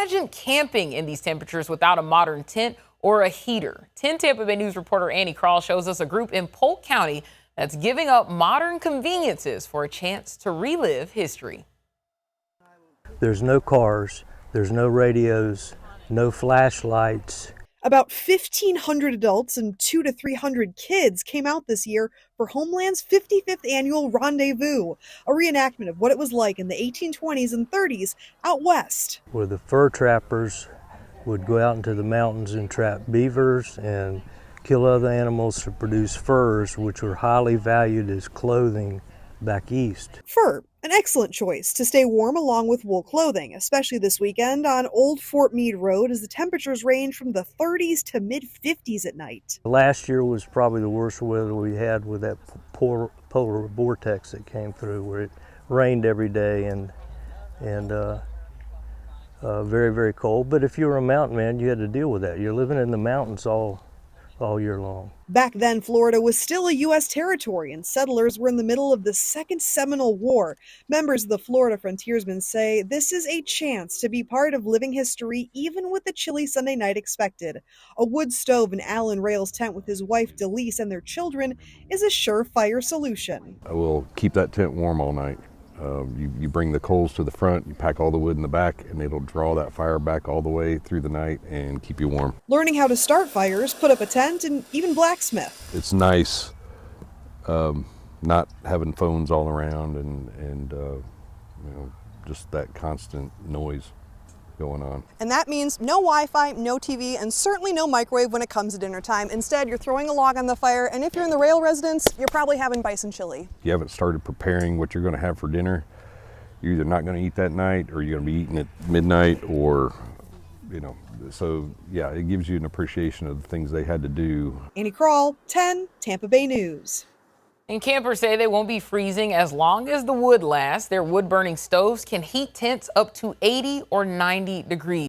imagine camping in these temperatures without a modern tent or a heater. 10 Tampa Bay News reporter Annie Krall shows us a group in Polk County that's giving up modern conveniences for a chance to relive history. There's no cars, there's no radios, no flashlights. About 1,500 adults and 200 to 300 kids came out this year for Homeland's 55th annual Rendezvous, a reenactment of what it was like in the 1820s and 30s out west. Where the fur trappers would go out into the mountains and trap beavers and kill other animals to produce furs, which were highly valued as clothing back east. Fur, an excellent choice to stay warm along with wool clothing, especially this weekend on Old Fort Meade Road as the temperatures range from the 30s to mid-50s at night. Last year was probably the worst weather we had with that polar vortex that came through, where it rained every day and very, very cold. But if you were a mountain man, you had to deal with that. You're living in the mountains all year long. Back then, Florida was still a U.S. territory, and settlers were in the middle of the Second Seminole War. Members of the Florida frontiersmen say this is a chance to be part of living history, even with the chilly Sunday night expected. A wood stove in Alan Rail's tent with his wife Delise and their children is a surefire solution. I will keep that tent warm all night. You bring the coals to the front, you pack all the wood in the back, and it'll draw that fire back all the way through the night and keep you warm. Learning how to start fires, put up a tent, and even blacksmith. It's nice not having phones all around and just that constant noise going on. And that means no Wi-Fi, no TV, and certainly no microwave when it comes to dinner time. Instead, you're throwing a log on the fire, and if you're in the Rail residence, you're probably having bison chili. If you haven't started preparing what you're going to have for dinner, you're either not going to eat that night or you're going to be eating at midnight, or so yeah, it gives you an appreciation of the things they had to do. Annie Krall, 10 Tampa Bay News. And campers say they won't be freezing as long as the wood lasts. Their wood-burning stoves can heat tents up to 80 or 90 degrees.